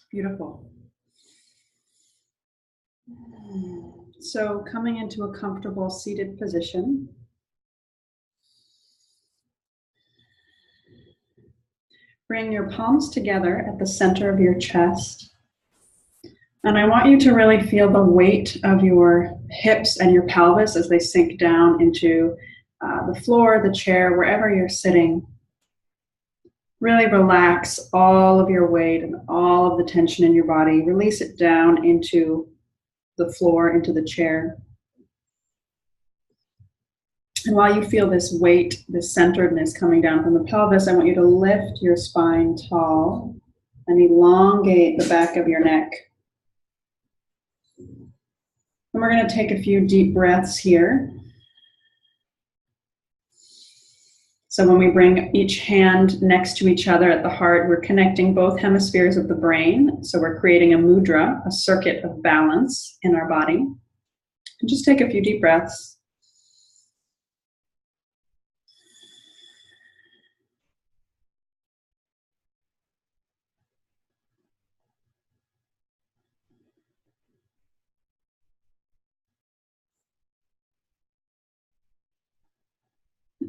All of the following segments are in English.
Beautiful. So coming into a comfortable seated position. Bring your palms together at the center of your chest. And I want you to really feel the weight of your hips and your pelvis as they sink down into the floor, the chair, wherever you're sitting. Really relax all of your weight and all of the tension in your body. Release it down into the floor, into the chair. And while you feel this weight, this centeredness coming down from the pelvis, I want you to lift your spine tall and elongate the back of your neck. And we're going to take a few deep breaths here. So when we bring each hand next to each other at the heart, we're connecting both hemispheres of the brain. So we're creating a mudra, a circuit of balance in our body. And just take a few deep breaths.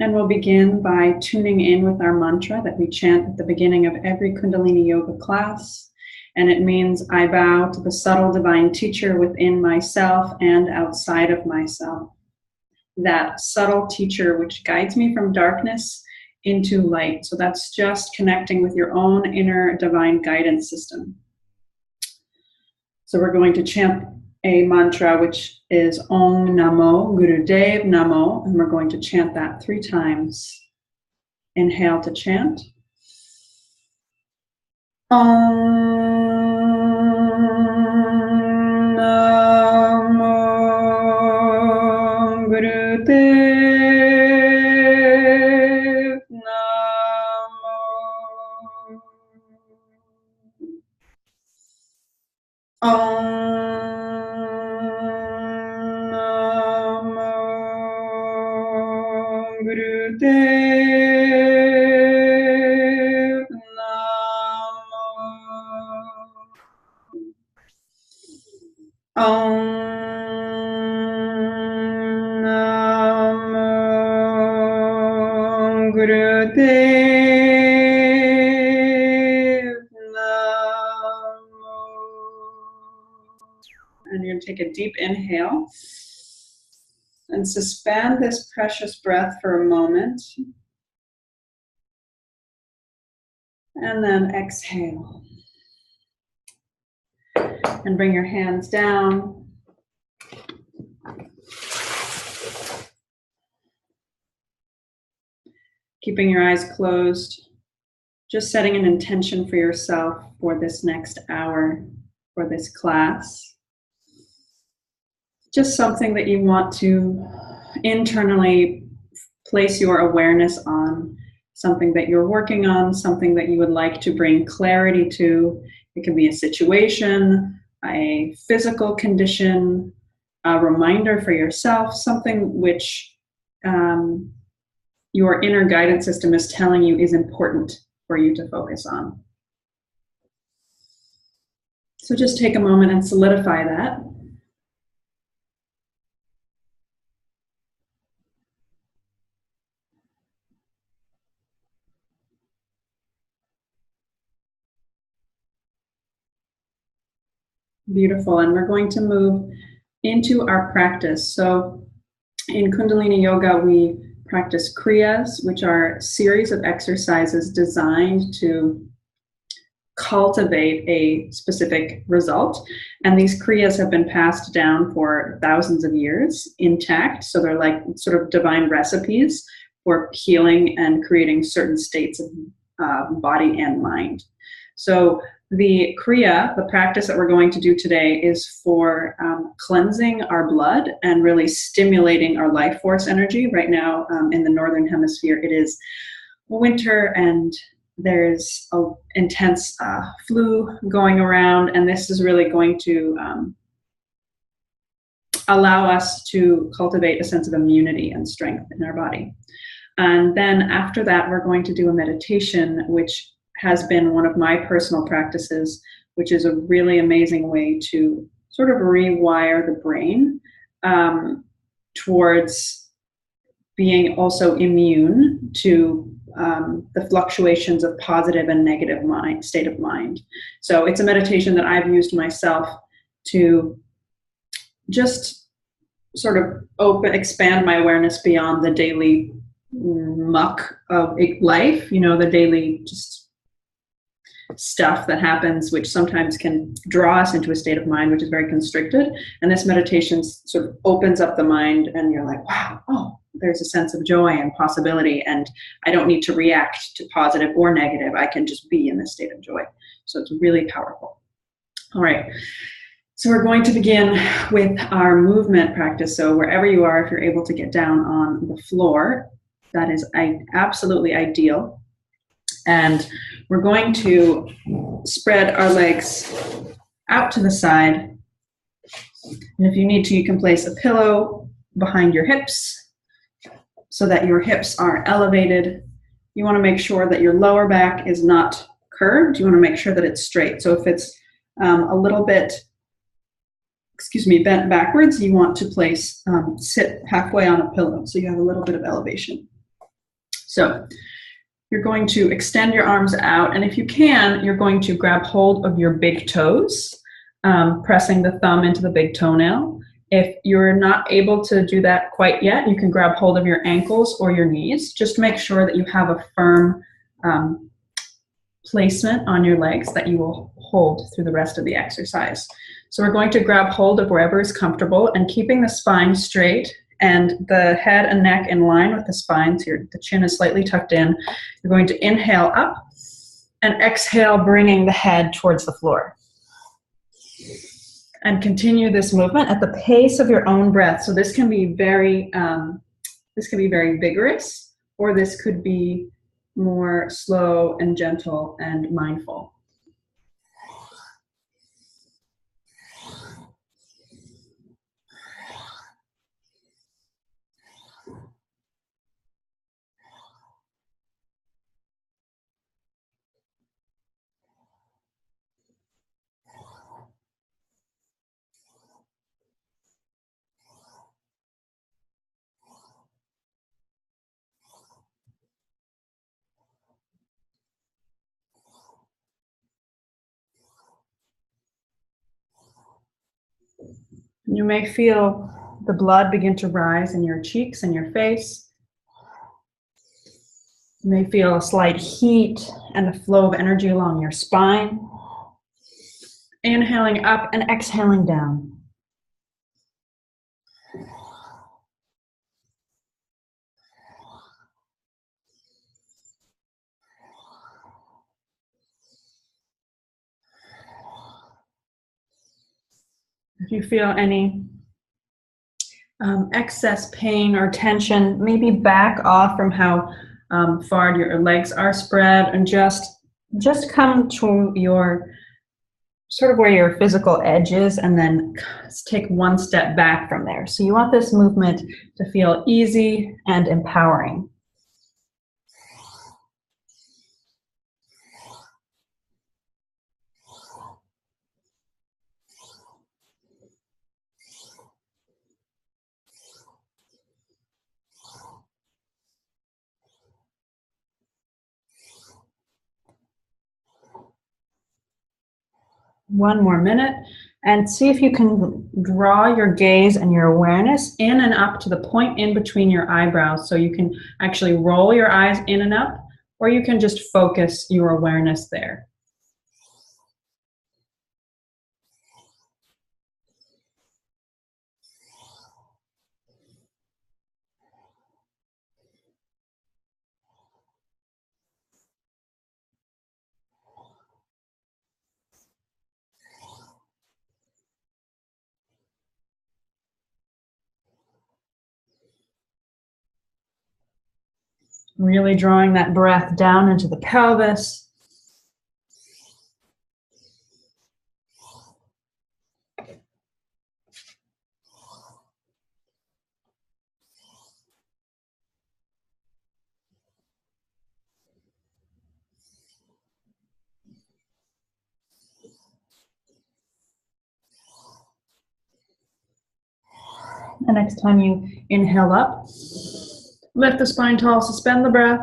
And we'll begin by tuning in with our mantra that we chant at the beginning of every Kundalini Yoga class. And it means, I bow to the subtle divine teacher within myself and outside of myself. That subtle teacher which guides me from darkness into light. So that's just connecting with your own inner divine guidance system. So we're going to chant a mantra which is Om Namo Gurudev Namo, and we're going to chant that 3 times. Inhale to chant. Om Namo Gurudev Namo. Om Gurudev Namo. Om Namo Gurudev Namo. And you're going to take a deep inhale. And suspend this precious breath for a moment. And then exhale. And bring your hands down. Keeping your eyes closed. Just setting an intention for yourself for this next hour, for this class. Just something that you want to internally place your awareness on, something that you're working on, something that you would like to bring clarity to. It can be a situation, a physical condition, a reminder for yourself, something which your inner guidance system is telling you is important for you to focus on. So just take a moment and solidify that. Beautiful. And we're going to move into our practice. So in Kundalini Yoga, we practice Kriyas, which are a series of exercises designed to cultivate a specific result. And these Kriyas have been passed down for thousands of years intact. So they're like sort of divine recipes for healing and creating certain states of body and mind. So the Kriya, the practice that we're going to do today, is for cleansing our blood and really stimulating our life force energy. Right now in the Northern Hemisphere, it is winter and there's an intense flu going around, and this is really going to allow us to cultivate a sense of immunity and strength in our body. And then after that, we're going to do a meditation, which has been one of my personal practices, which is a really amazing way to sort of rewire the brain towards being also immune to the fluctuations of positive and negative state of mind. So it's a meditation that I've used myself to just sort of expand my awareness beyond the daily muck of life, the daily just stuff that happens, which sometimes can draw us into a state of mind which is very constricted. And this meditation sort of opens up the mind, and you're like, wow, oh, there's a sense of joy and possibility, and I don't need to react to positive or negative. I can just be in this state of joy. So it's really powerful. All right. So we're going to begin with our movement practice. So wherever you are, if you're able to get down on the floor, that is absolutely ideal. And we're going to spread our legs out to the side. And if you need to, you can place a pillow behind your hips so that your hips are elevated. You want to make sure that your lower back is not curved. You want to make sure that it's straight. So if it's a little bit bent backwards, you want to sit halfway on a pillow so you have a little bit of elevation. So you're going to extend your arms out, and if you can, you're going to grab hold of your big toes, pressing the thumb into the big toenail. If you're not able to do that quite yet, you can grab hold of your ankles or your knees. Just make sure that you have a firm placement on your legs that you will hold through the rest of the exercise. So we're going to grab hold of wherever is comfortable and keeping the spine straight and the head and neck in line with the spine. So the chin is slightly tucked in. You're going to inhale up and exhale, bringing the head towards the floor. And continue this movement at the pace of your own breath. So this can be very vigorous, or this could be more slow and gentle and mindful. You may feel the blood begin to rise in your cheeks and your face. You may feel a slight heat and a flow of energy along your spine. Inhaling up and exhaling down. If you feel any excess pain or tension, maybe back off from how far your legs are spread and just come to your sort of where your physical edge is, and then take one step back from there. So you want this movement to feel easy and empowering. One more minute, and see if you can draw your gaze and your awareness in and up to the point in between your eyebrows. So you can actually roll your eyes in and up, or you can just focus your awareness there. Really drawing that breath down into the pelvis. And next time you inhale up, lift the spine tall, suspend the breath.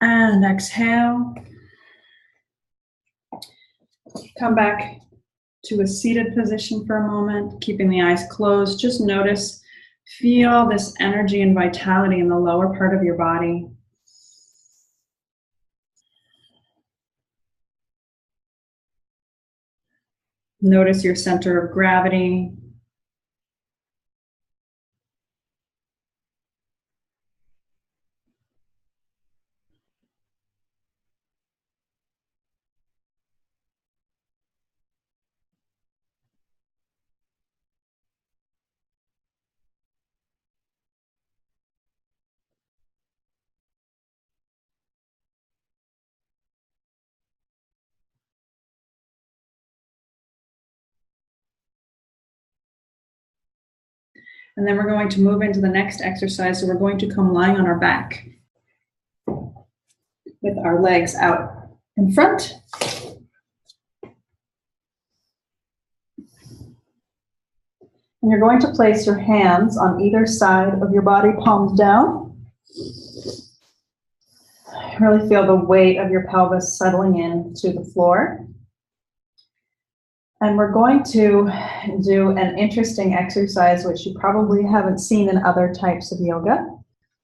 And exhale. Come back to a seated position for a moment, keeping the eyes closed. Just notice, feel this energy and vitality in the lower part of your body. Notice your center of gravity. And then we're going to move into the next exercise. So we're going to come lying on our back with our legs out in front. And you're going to place your hands on either side of your body, palms down. Really feel the weight of your pelvis settling into the floor. And we're going to do an interesting exercise, which you probably haven't seen in other types of yoga.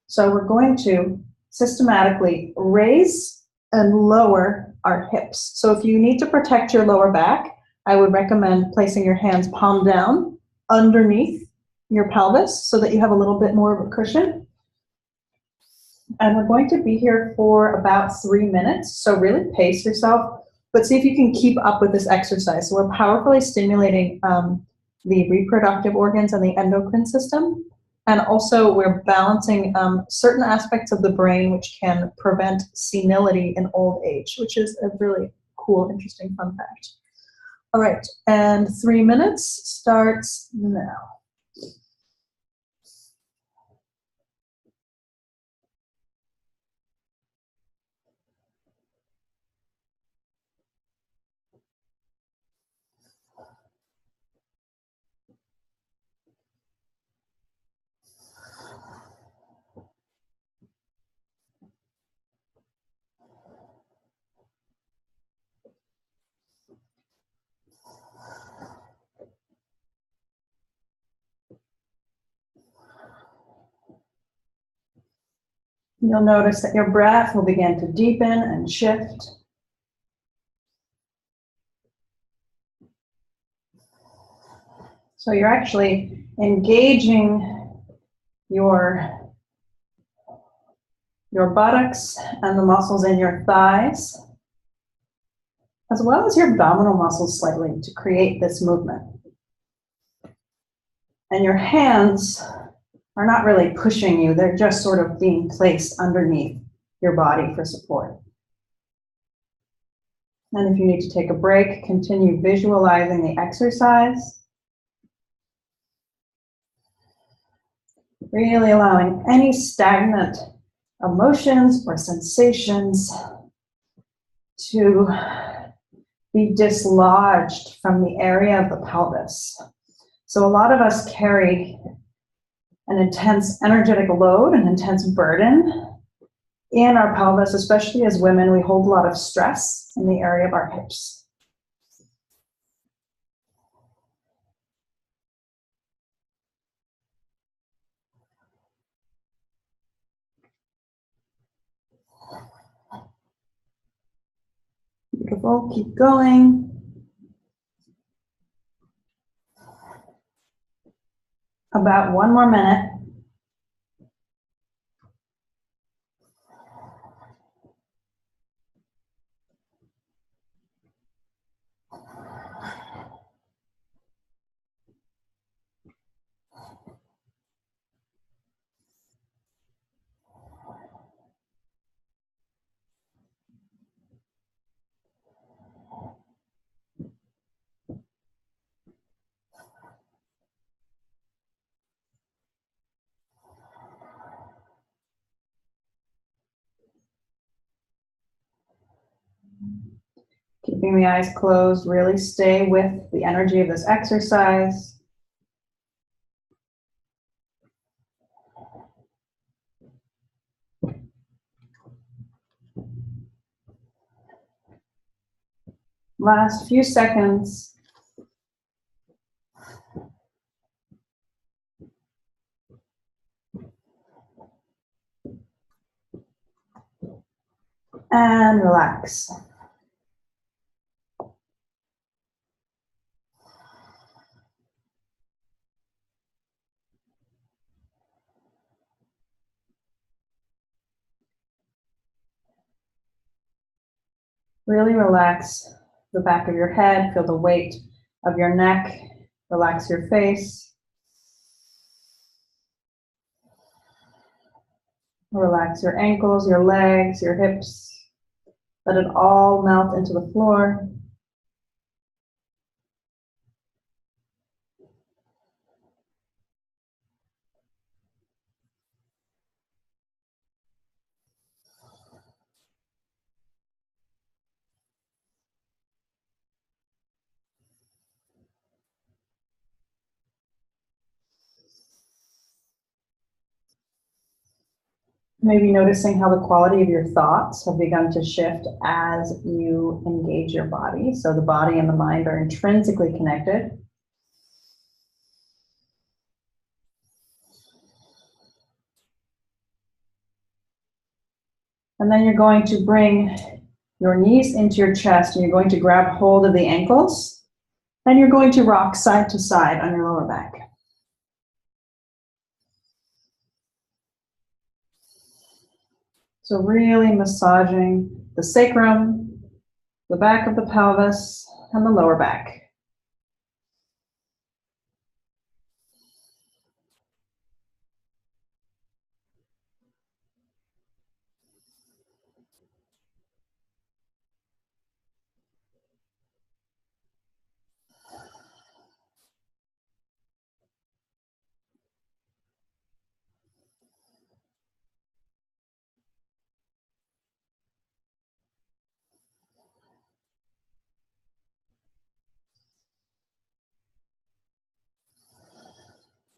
So we're going to systematically raise and lower our hips. So if you need to protect your lower back, I would recommend placing your hands palm down underneath your pelvis so that you have a little bit more of a cushion. And we're going to be here for about 3 minutes. So really pace yourself, but see if you can keep up with this exercise. So we're powerfully stimulating the reproductive organs and the endocrine system. And also we're balancing certain aspects of the brain which can prevent senility in old age, which is a really cool, interesting fun fact. All right, and 3 minutes starts now. You'll notice that your breath will begin to deepen and shift. So you're actually engaging your buttocks and the muscles in your thighs, as well as your abdominal muscles slightly to create this movement. And your hands are not really pushing you, they're just sort of being placed underneath your body for support. And if you need to take a break, continue visualizing the exercise. Really allowing any stagnant emotions or sensations to be dislodged from the area of the pelvis. So a lot of us carry an intense energetic load, an intense burden in our pelvis, especially as women. We hold a lot of stress in the area of our hips. Beautiful, keep going. About 1 more minute. Keeping the eyes closed, really stay with the energy of this exercise. Last few seconds. And relax. Really relax the back of your head, feel the weight of your neck, relax your face. Relax your ankles, your legs, your hips. Let it all melt into the floor. Maybe noticing how the quality of your thoughts have begun to shift as you engage your body. So the body and the mind are intrinsically connected. And then you're going to bring your knees into your chest and you're going to grab hold of the ankles and you're going to rock side to side on your lower back. So really massaging the sacrum, the back of the pelvis, and the lower back.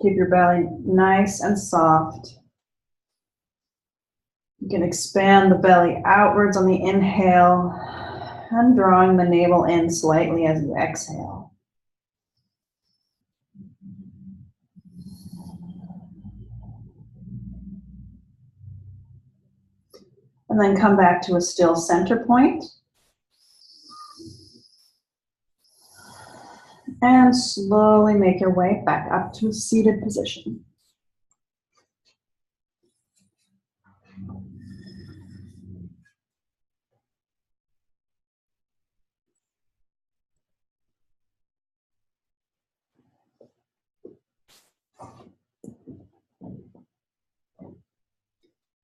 Keep your belly nice and soft. You can expand the belly outwards on the inhale and drawing the navel in slightly as you exhale. And then come back to a still center point. And slowly make your way back up to a seated position.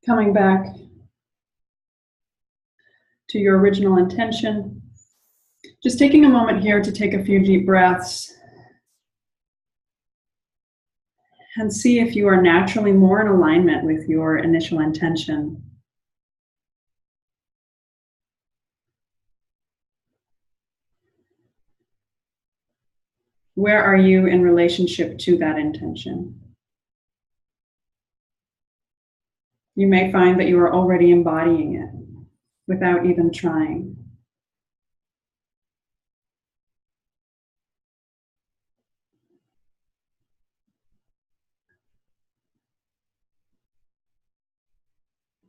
Coming back to your original intention. Just taking a moment here to take a few deep breaths and see if you are naturally more in alignment with your initial intention. Where are you in relationship to that intention? You may find that you are already embodying it without even trying.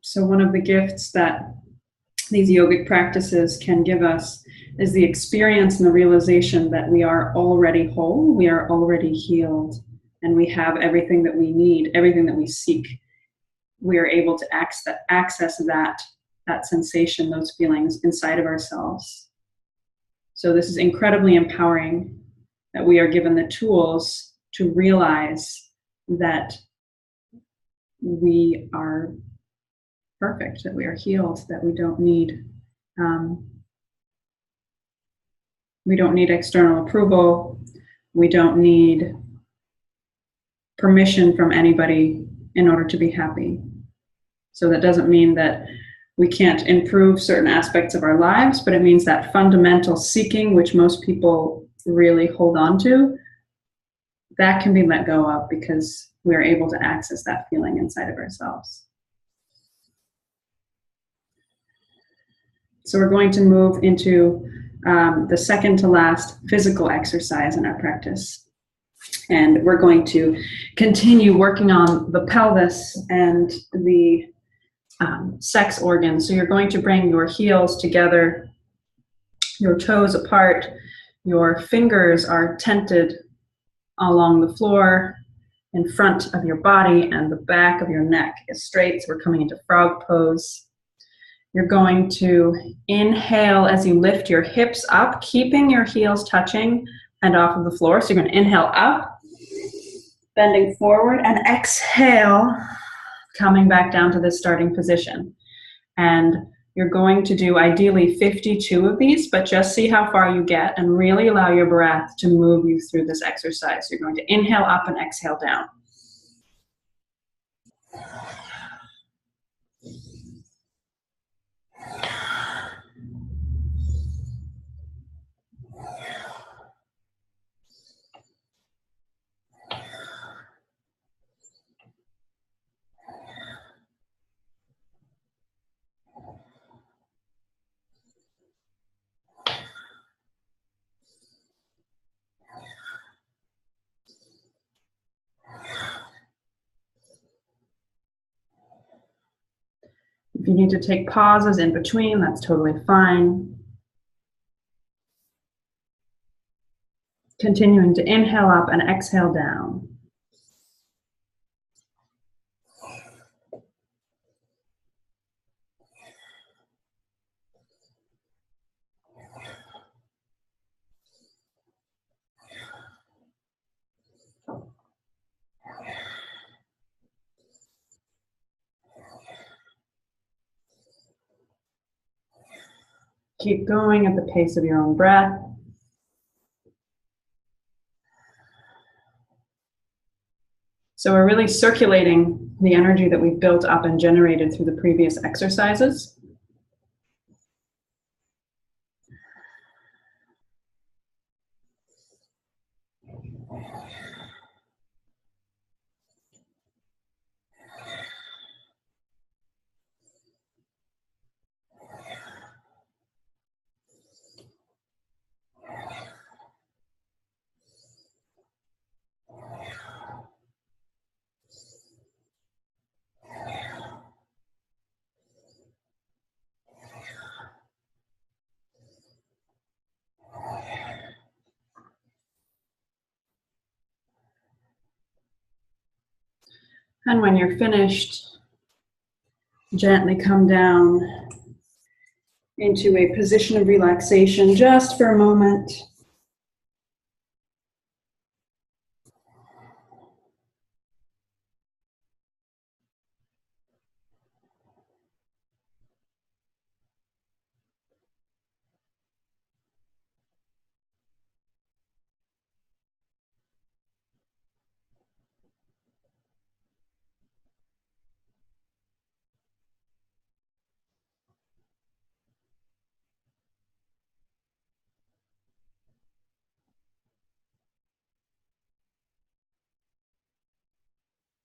So one of the gifts that these yogic practices can give us is the experience and the realization that we are already whole, we are already healed, and we have everything that we need, everything that we seek. We are able to access that sensation, those feelings inside of ourselves. So this is incredibly empowering that we are given the tools to realize that we are perfect, that we are healed, that we don't need external approval. We don't need permission from anybody in order to be happy. So that doesn't mean that we can't improve certain aspects of our lives, but it means that fundamental seeking, which most people really hold on to, that can be let go of because we're able to access that feeling inside of ourselves. So we're going to move into the second to last physical exercise in our practice. And we're going to continue working on the pelvis and the sex organs. So you're going to bring your heels together, your toes apart, your fingers are tented along the floor in front of your body, and the back of your neck is straight. So we're coming into frog pose. You're going to inhale as you lift your hips up, keeping your heels touching and off of the floor. So you're going to inhale up, bending forward, and exhale, coming back down to this starting position. And you're going to do ideally 52 of these, but just see how far you get and really allow your breath to move you through this exercise. You're going to inhale up and exhale down. If you need to take pauses in between, that's totally fine. Continuing to inhale up and exhale down. Keep going at the pace of your own breath. So we're really circulating the energy that we've built up and generated through the previous exercises. And when you're finished, gently come down into a position of relaxation just for a moment.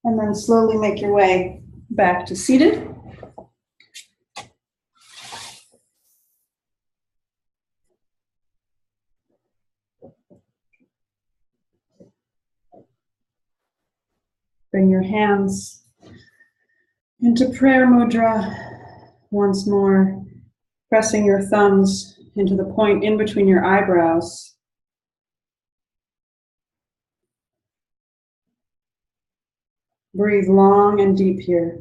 And then slowly make your way back to seated. Bring your hands into prayer mudra once more, pressing your thumbs into the point in between your eyebrows. Breathe long and deep here.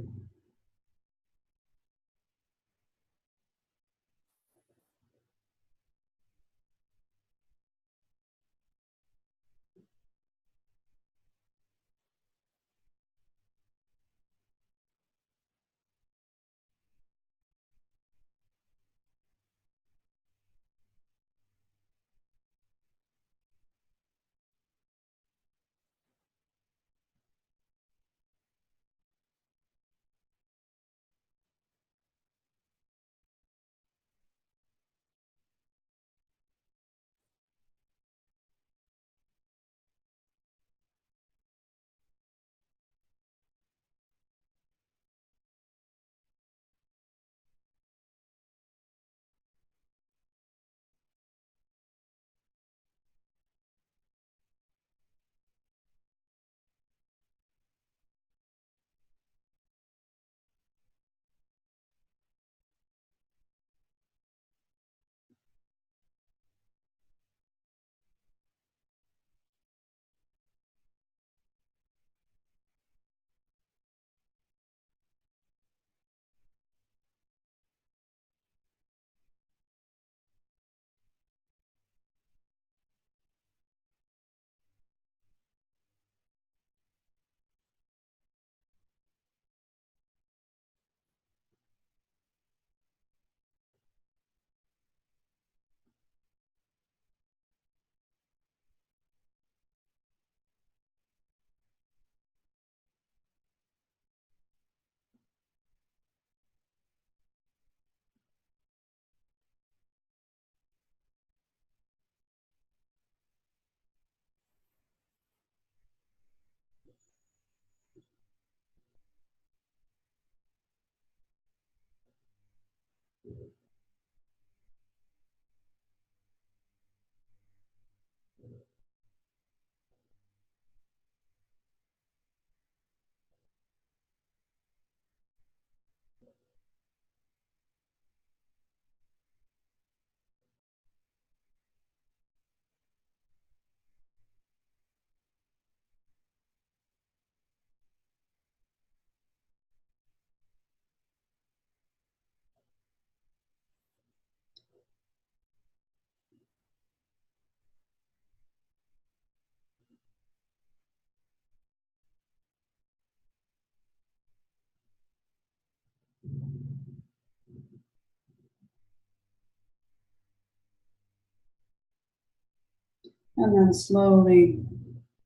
And then slowly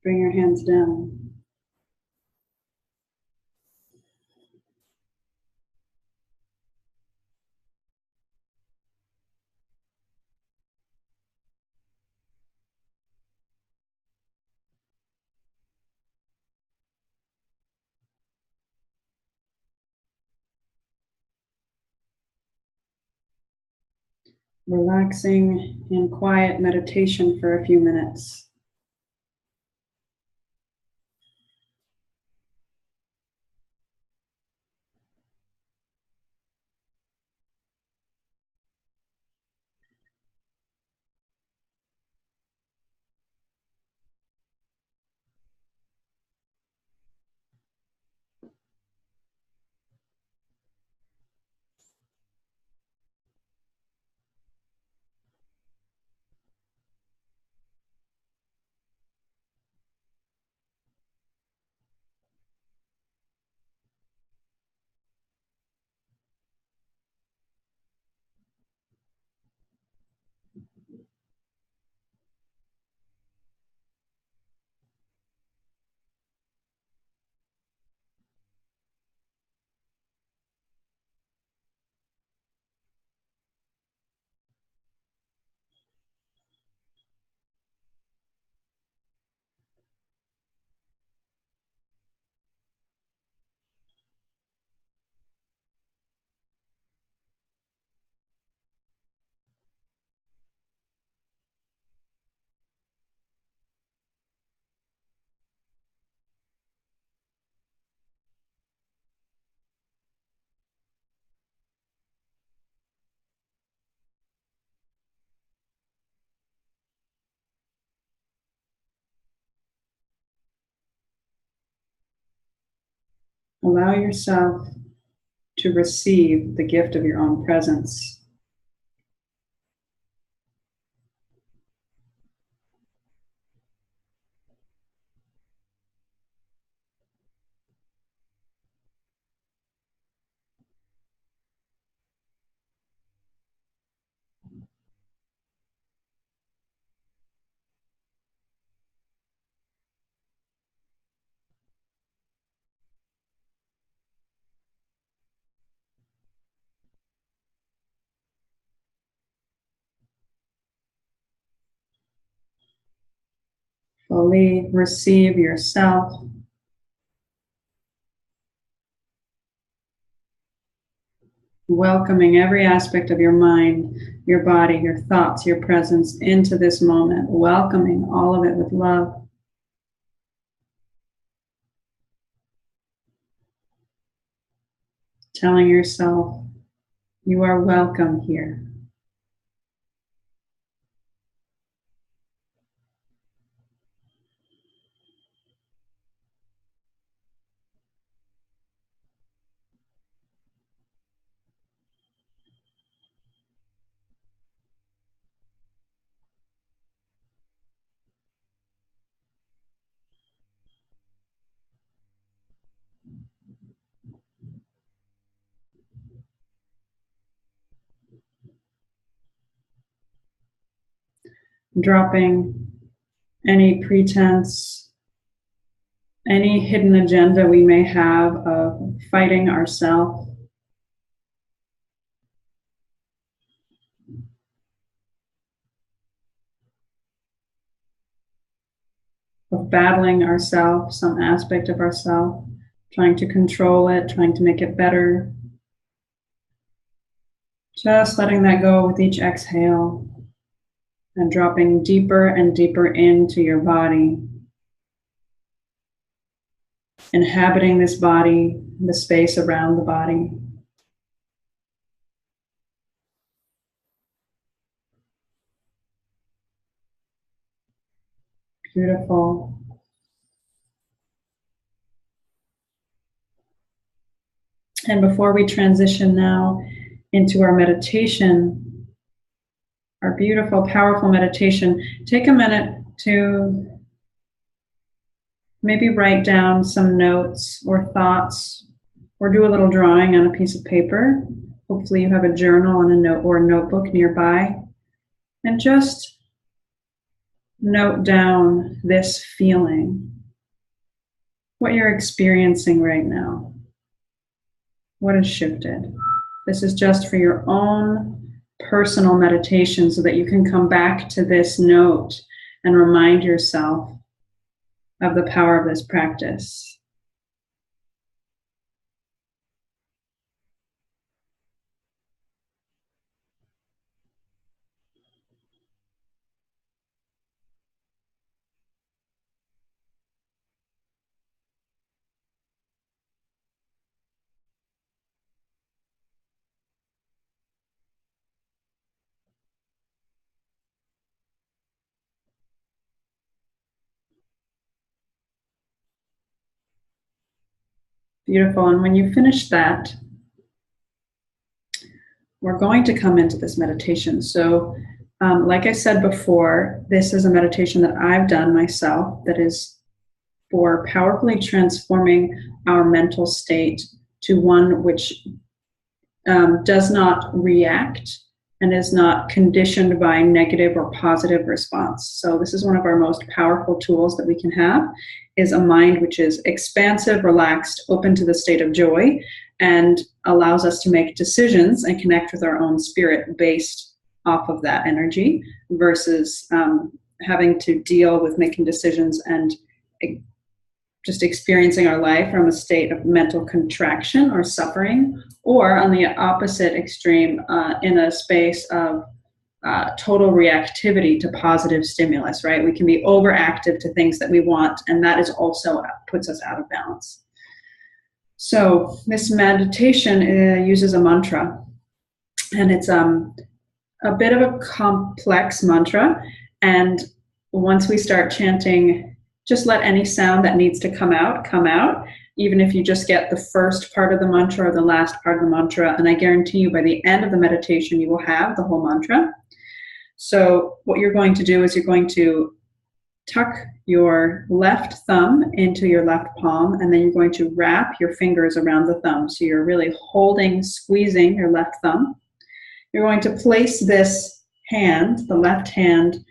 bring your hands down. Relaxing in quiet meditation for a few minutes. Allow yourself to receive the gift of your own presence. Fully receive yourself. Welcoming every aspect of your mind, your body, your thoughts, your presence into this moment. Welcoming all of it with love. Telling yourself, you are welcome here. Dropping any pretense, any hidden agenda we may have of fighting ourselves. Of battling ourselves, some aspect of ourselves, trying to control it, trying to make it better. Just letting that go with each exhale and dropping deeper and deeper into your body. Inhabiting this body, the space around the body. Beautiful. And before we transition now into our meditation, our beautiful, powerful meditation, take a minute to maybe write down some notes or thoughts, or do a little drawing on a piece of paper. Hopefully you have a journal and a note or a notebook nearby. And just note down this feeling, what you're experiencing right now. What has shifted? This is just for your own personal meditation so that you can come back to this note and remind yourself of the power of this practice. Beautiful. And when you finish that, we're going to come into this meditation. So, like I said before, this is a meditation that I've done myself that is for powerfully transforming our mental state to one which does not react and is not conditioned by negative or positive response. So this is one of our most powerful tools that we can have, is a mind which is expansive, relaxed, open to the state of joy, and allows us to make decisions and connect with our own spirit based off of that energy, versus having to deal with making decisions and just experiencing our life from a state of mental contraction or suffering, or on the opposite extreme, in a space of total reactivity to positive stimulus, right? We can be overactive to things that we want, and that is also puts us out of balance. So this meditation uses a mantra, and it's a bit of a complex mantra. And once we start chanting, just let any sound that needs to come out, even if you just get the first part of the mantra or the last part of the mantra. And I guarantee you by the end of the meditation, you will have the whole mantra. So what you're going to do is you're going to tuck your left thumb into your left palm, and then you're going to wrap your fingers around the thumb. So you're really squeezing your left thumb. You're going to place this hand, the left hand,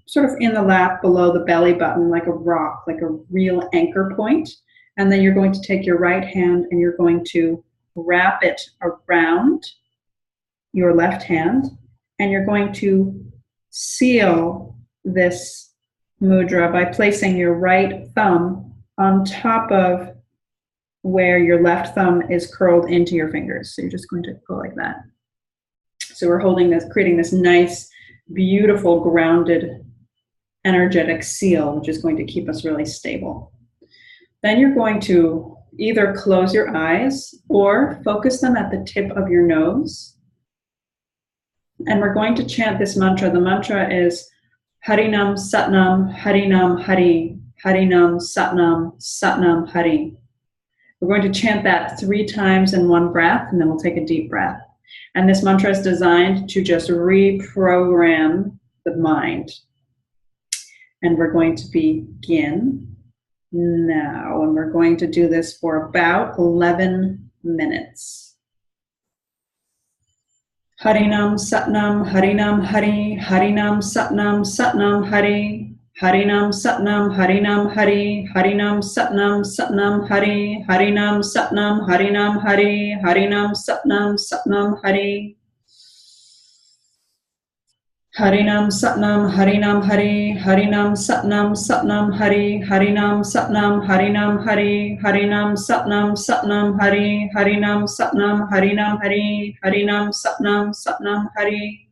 sort of in the lap below the belly button, like a rock, like a real anchor point. And then you're going to take your right hand and you're going to wrap it around your left hand, and you're going to seal this mudra by placing your right thumb on top of where your left thumb is curled into your fingers. So you're just going to go like that. So we're holding this, creating this nice, beautiful, grounded, energetic seal, which is going to keep us really stable. Then you're going to either close your eyes or focus them at the tip of your nose. And we're going to chant this mantra. The mantra is Harinam Satnam Harinam Hari, Harinam Satnam Satnam Hari. We're going to chant that 3 times in one breath, and then we'll take a deep breath. And this mantra is designed to just reprogram the mind. And we're going to begin now, and we're going to do this for about 11 minutes. Harinam Satnam Harinam Hari, Harinam Satnam Satnam Hari, Harinam Satnam Harinam Hari, Harinam Satnam Satnam Hari, Harinam Satnam Harinam Hari, Harinam Satnam Satnam Hari. Harinam Satnam Harinam Hari, Harinam Satnam Satnam Hari, Harinam Satnam Harinam Hari, Harinam Satnam Satnam Hari, Harinam Satnam Harinam Hari, Harinam Satnam Satnam Hari.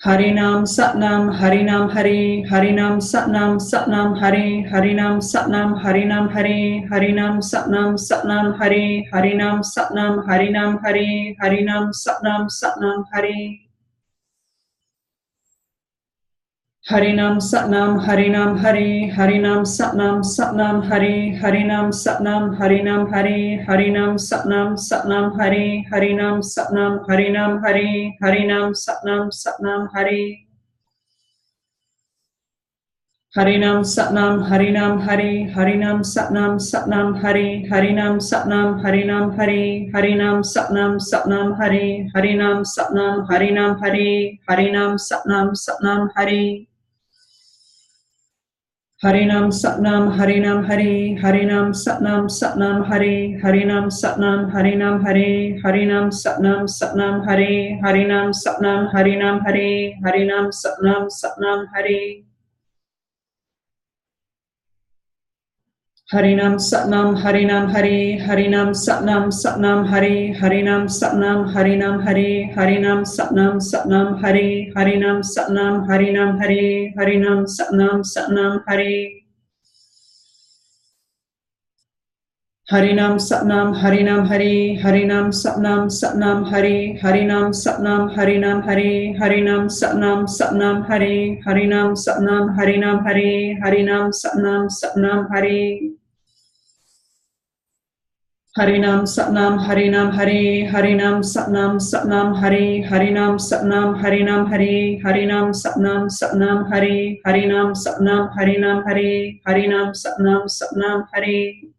Harinam Satnam Harinam Hari, Harinam Satnam Satnam Hari, Harinam Satnam Harinam Hari, Harinam Satnam Satnam Hari, Harinam Satnam Harinam Hari, Harinam Satnam Satnam Hari. Harinam Satnam Harinam Hari, Harinam Satnam Satnam Hari, Harinam Satnam Harinam Hari, Harinam Satnam Satnam Hari, Harinam Satnam Harinam Hari, Harinam Satnam Satnam Hari. Harinam Satnam Harinam Hari Harinam Satnam Satnam Hari Harinam Satnam Harinam Hari Harinam Satnam Satnam Hari Harinam Satnam Harinam Hari Harinam Satnam Satnam Hari Harinam Satnam Harinam Hari Harinam Satnam Satnam Hari Harinam Satnam Harinam Hari Harinam Satnam Satnam Hari Harinam Satnam Harinam Hari Harinam Satnam Satnam Hari Harinam Satnam Harinam Hari Harinam Satnam Satnam Hari Harinam Satnam Harinam Hari Harinam Satnam Satnam Hari Harinam Satnam Harinam Hari Harinam Satnam Satnam Hari Harinam Satnam Harinam Hari Harinam Satnam Satnam Hari Harinam Satnam Harinam Hari Harinam Satnam Satnam Hari Harinam Satnam Harinam Hari Harinam Satnam Satnam Hari Harinam Satnam Harinam Hari Harinam Satnam Satnam Hari Harinam Satnam Harinam Hari Harinam Satnam Satnam Hari Harinam Satnam Harinam Hari Harinam Satnam Satnam Hari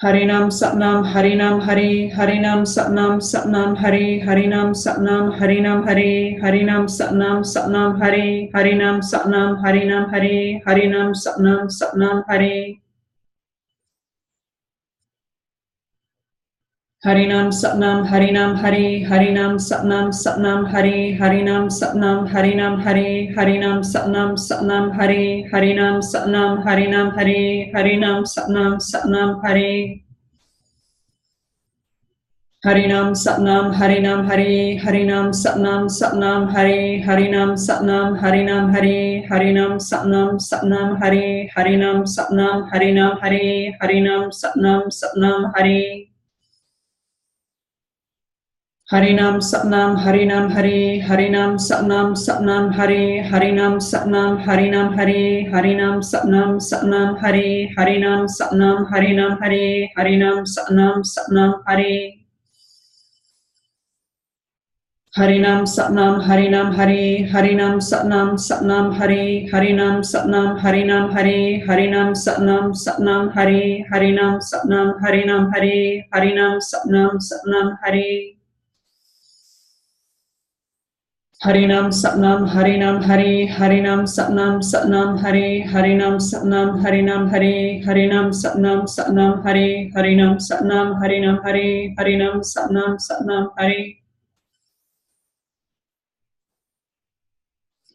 Harinam Satnam Harinam Hari Harinam Satnam Satnam Hari Harinam Satnam Harinam Hari Harinam Satnam Satnam Hari Harinam Satnam Harinam Hari Harinam Satnam Satnam Hari Harinam Satnam Harinam Hari Harinam Satnam Satnam Hari Harinam Satnam Harinam Hari Harinam Satnam Satnam Hari Harinam Satnam Harinam Hari Harinam Satnam Satnam Hari Harinam Satnam Harinam Hari Harinam Satnam Satnam Hari Harinam Satnam Harinam Hari Harinam Satnam Satnam Hari Harinam Satnam Harinam Hari Harinam Satnam Satnam Hari Harinam Satnam Harinam Hari Harinam Satnam Satnam Hari Harinam Satnam Harinam Hari Harinam Satnam Satnam Hari Harinam Satnam Harinam Hari Harinam Satnam Satnam Hari Harinam Satnam Harinam Hari Harinam Satnam Satnam Hari Harinam Satnam Harinam Hari Harinam Satnam Satnam Hari Harinam Satnam Harinam Hari Harinam Satnam Satnam Hari Harinam Satnam Harinam Hari Harinam Satnam Satnam Hari Harinam Satnam Harinam Hari Harinam Satnam Satnam Hari Harinam Satnam Harinam Hari Harinam Satnam Satnam Hari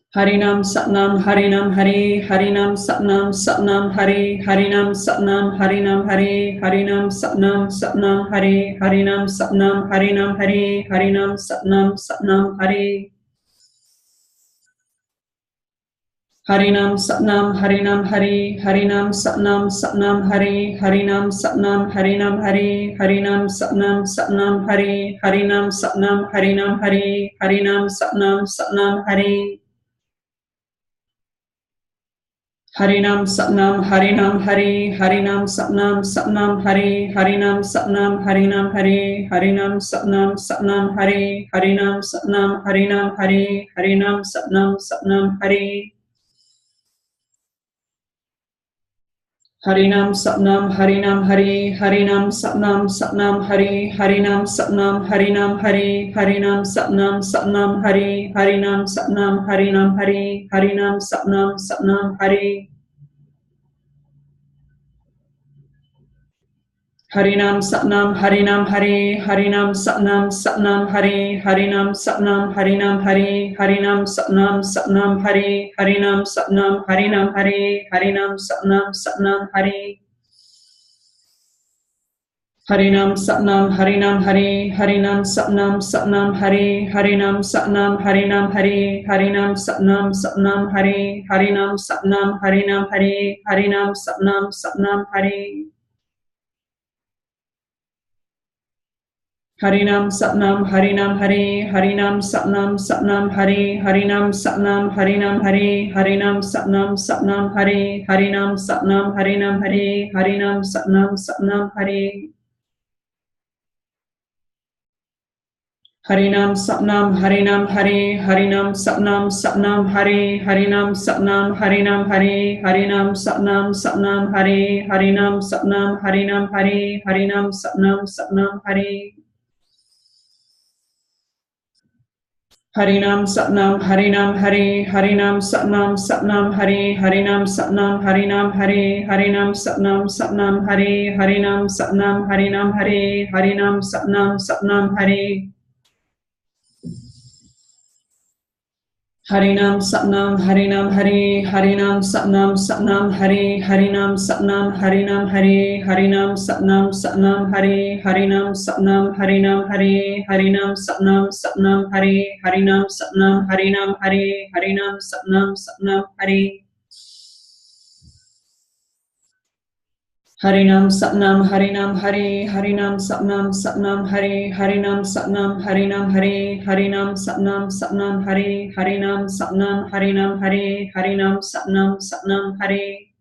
Harinam Satnam Harinam Hari Harinam Satnam Satnam Hari Harinam Satnam Harinam Hari Harinam Satnam Satnam Hari Harinam Satnam Harinam Hari Harinam Satnam Satnam Hari Harinam Satnam Harinam Hari Harinam Satnam Satnam Hari Harinam Satnam Harinam Hari Harinam Satnam Satnam Hari Harinam Satnam Harinam Hari Harinam Satnam Satnam Hari Harinam Satnam Harinam Hari Harinam Satnam Satnam Hari Harinam Satnam Harinam Hari Harinam Satnam Satnam Hari Harinam Satnam Harinam Hari Harinam Satnam Satnam Hari Harinam Satnam Harinam Hari Harinam Satnam Satnam Hari Harinam Satnam Harinam Hari Harinam Satnam Satnam Hari Harinam Satnam Harinam Hari Harinam Satnam Satnam Hari Harinam Satnam Harinam Hari Harinam Satnam Satnam Hari Harinam Satnam Harinam Hari Harinam Satnam Satnam Hari Harinam Satnam Harinam Hari Harinam Satnam Satnam Hari Harinam Satnam Harinam Hari Harinam Satnam Satnam Hari Harinam Satnam Harinam Hari Harinam Satnam Satnam Hari Harinam Satnam Harinam Hari Harinam Satnam Satnam Hari Harinam Satnam Harinam Hari Harinam Satnam Satnam Hari Harinam Satnam Harinam Hari Harinam Satnam Satnam Hari Harinam Satnam Harinam Hari Harinam Satnam Satnam Hari Harinam Satnam Harinam Hari Harinam Satnam Satnam Hari Harinam Satnam Harinam Hari Harinam Satnam Satnam Hari Harinam Satnam Harinam Hari Harinam Satnam Satnam Hari Harinam Satnam Harinam Hari Harinam Satnam Satnam Hari Harinam Satnam Harinam Hari Harinam Satnam Satnam Hari Harinam Satnam Harinam Hari Harinam Satnam Satnam Hari Harinam Satnam Harinam Hari Harinam Satnam Satnam Hari Harinam Satnam Harinam Hari Harinam Satnam Satnam Hari Harinam Satnam Harinam Hari Harinam Satnam Satnam Hari Harinam Satnam Harinam Hari Harinam Satnam Satnam Hari Harinam Satnam Harinam Hari Harinam Satnam Satnam Hari Harinam Satnam Harinam Hari Harinam Satnam Satnam Hari Harinam Satnam Harinam Hari Harinam Satnam Satnam Hari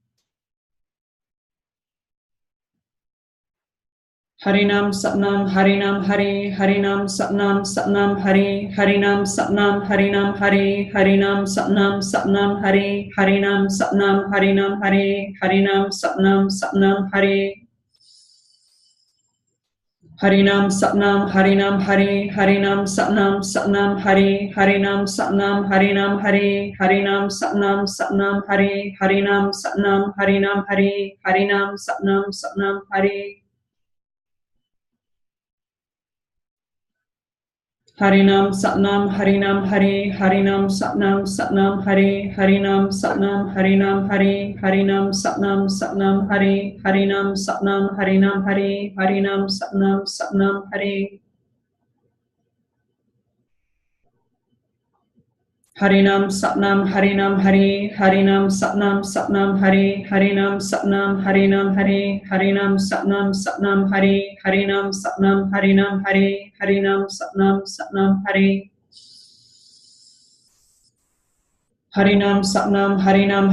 Harinam Satnam Harinam Hari Harinam Satnam Satnam Hari Harinam Satnam Harinam Hari Harinam Satnam Satnam Hari Harinam Satnam Harinam Hari Harinam Satnam Satnam Hari Harinam Satnam Harinam Hari Harinam Satnam Satnam Hari Harinam Satnam Harinam Hari Harinam Satnam Satnam Hari Harinam Satnam Harinam Hari Harinam Satnam Satnam Hari Harinam Satnam Harinam Hari Harinam Satnam Satnam Hari Harinam Satnam Harinam Hari Harinam Satnam Satnam Hari Harinam Satnam Harinam Hari Harinam Satnam Satnam Hari Harinam Satnam Harinam Hari Harinam Satnam Satnam Hari Harinam Satnam Harinam Hari Harinam Satnam Satnam Hari Harinam Satnam Harinam Hari Harinam Satnam Satnam Hari Harinam Satnam Harinam Hari Harinam Satnam Satnam Hari Harinam Satnam Harinam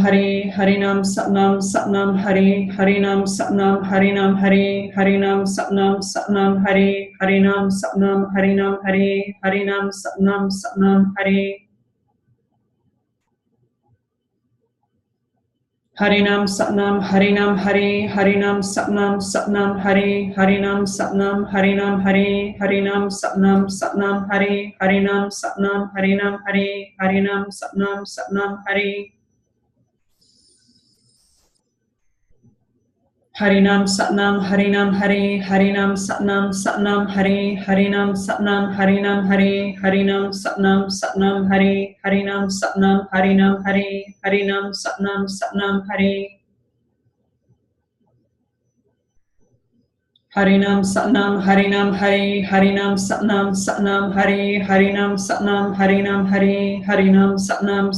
Hari Harinam Satnam Satnam Hari Harinam Satnam Harinam Hari Harinam Satnam Satnam Hari Harinam Satnam Harinam Hari Harinam Satnam Satnam Hari Harinam Satnam Harinam Hari Harinam Satnam Satnam Hari Harinam Satnam Harinam Hari Harinam Satnam Satnam Hari Harinam Satnam Harinam Hari Harinam Satnam Satnam Hari Harinam Satnam Harinam Hari Harinam Satnam Satnam Hari Harinam Satnam Harinam Hari Harinam Satnam Satnam Hari Harinam Satnam Harinam Hari Harinam Satnam Satnam Hari Harinam Satnam Harinam Hari Harinam Satnam Satnam Hari Harinam Satnam Harinam Hari Harinam Satnam Satnam Hari Harinam Satnam Harinam Hari Harinam Satnam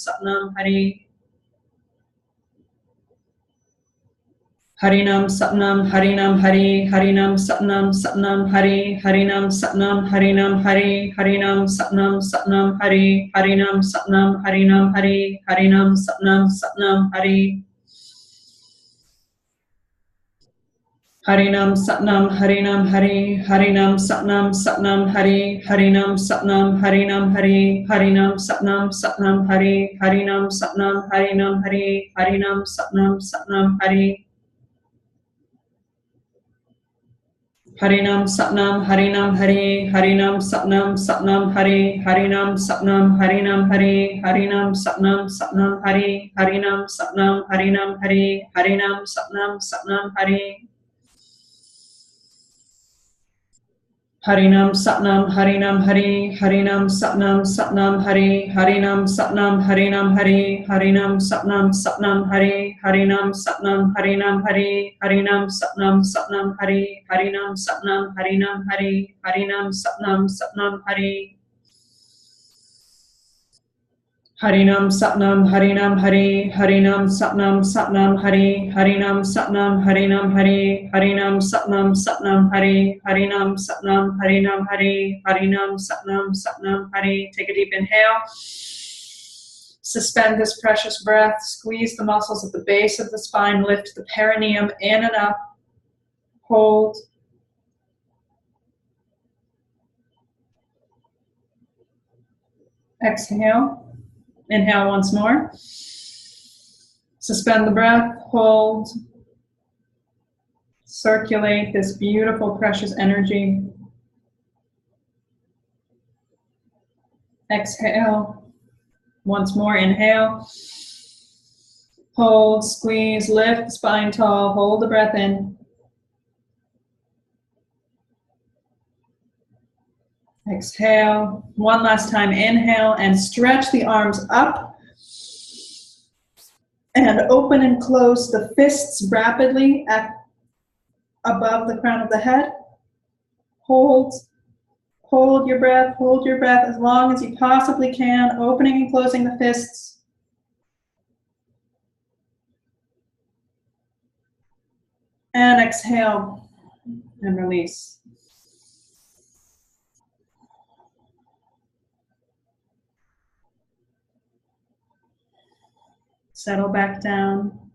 Satnam Hari Harinam Satnam Harinam Hari Harinam Satnam Satnam Hari Harinam Satnam Harinam Hari Harinam Satnam Satnam Hari Harinam Satnam Harinam Hari Harinam Satnam Satnam Hari Harinam Satnam Harinam Hari Harinam Satnam Satnam Hari Harinam Satnam Harinam Hari Harinam Satnam Satnam Hari Harinam Satnam Harinam Hari Harinam Satnam Satnam Hari Harinam Satnam Harinam Hari Harinam Satnam Satnam Hari Harinam Satnam Harinam Hari Harinam Satnam Satnam Hari Harinam Satnam Harinam Hari Harinam Satnam Satnam Hari Harinam Satnam Harinam Hari Harinam Satnam Satnam Hari Harinam Satnam Harinam Hari Harinam Satnam Satnam Hari Harinam Satnam Harinam Hari Harinam Satnam Satnam Hari Harinam Satnam Harinam Hari Harinam Satnam Satnam Hari Harinam Satnam Harinam Hari Harinam Satnam Satnam Hari Harinam Satnam Harinam Hari Harinam Satnam Satnam Hari. Take a deep inhale. Suspend this precious breath. Squeeze the muscles at the base of the spine. Lift the perineum in and up. hold, exhale, inhale once more, suspend the breath, hold, circulate this beautiful, precious energy. Exhale, once more, inhale, hold, squeeze, lift the spine tall, hold the breath in. Exhale, one last time, inhale, and stretch the arms up and open and close the fists rapidly above the crown of the head. Hold your breath as long as you possibly can, opening and closing the fists. And exhale and release. Settle back down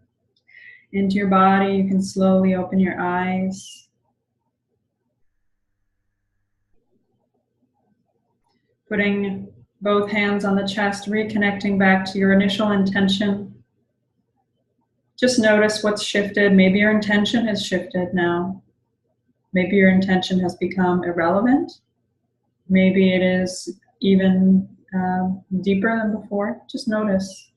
into your body. You can slowly open your eyes. Putting both hands on the chest, reconnecting back to your initial intention. Just notice what's shifted. Maybe your intention has shifted now. Maybe your intention has become irrelevant. Maybe it is even deeper than before. Just notice.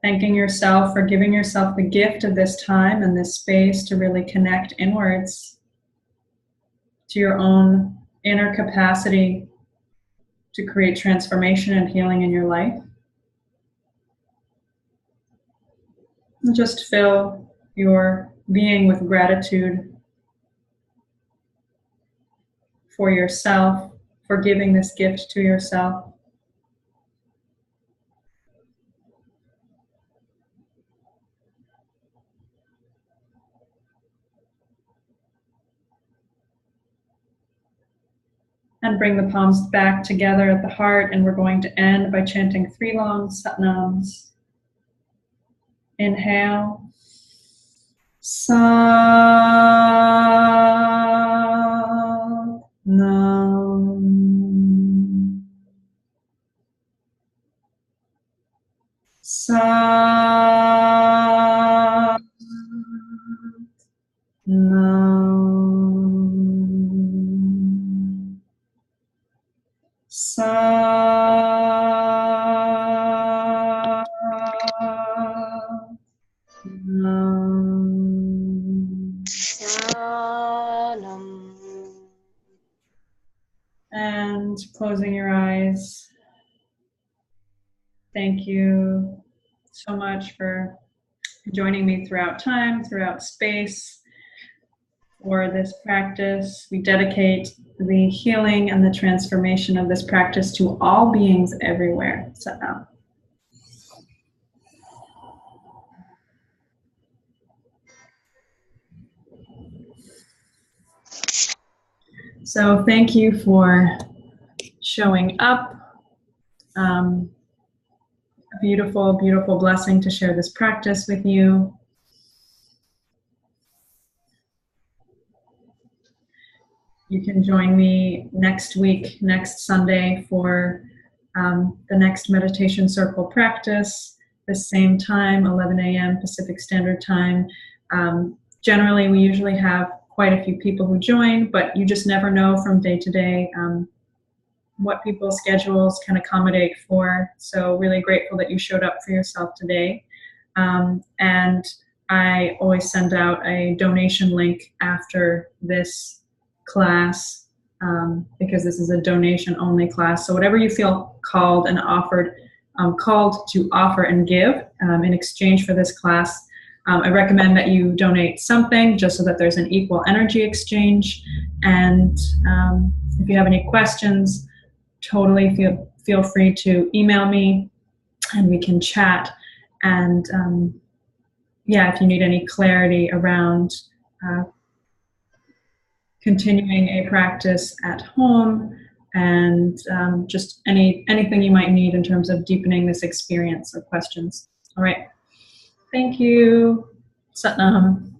Thanking yourself for giving yourself the gift of this time and this space to really connect inwards to your own inner capacity to create transformation and healing in your life. And just fill your being with gratitude for yourself, for giving this gift to yourself. And bring the palms back together at the heart, and we're going to end by chanting 3 long satnams. Inhale. Satnam. Satnam. And closing your eyes. Thank you so much for joining me throughout time, throughout space for this practice. We dedicate the healing and the transformation of this practice to all beings everywhere. So thank you for showing up. A beautiful, beautiful blessing to share this practice with you. You can join me next week, next Sunday, for the next meditation circle practice, the same time, 11 a.m. Pacific Standard Time. Generally, we usually have quite a few people who join, but you just never know from day to day what people's schedules can accommodate for. So really grateful that you showed up for yourself today. And I always send out a donation link after this class because this is a donation-only class. So whatever you feel called and offered, called to offer and give in exchange for this class, I recommend that you donate something just so that there's an equal energy exchange. And if you have any questions, totally feel free to email me and we can chat. And yeah, if you need any clarity around continuing a practice at home and just anything you might need in terms of deepening this experience or questions, All right. Thank you. Satnam.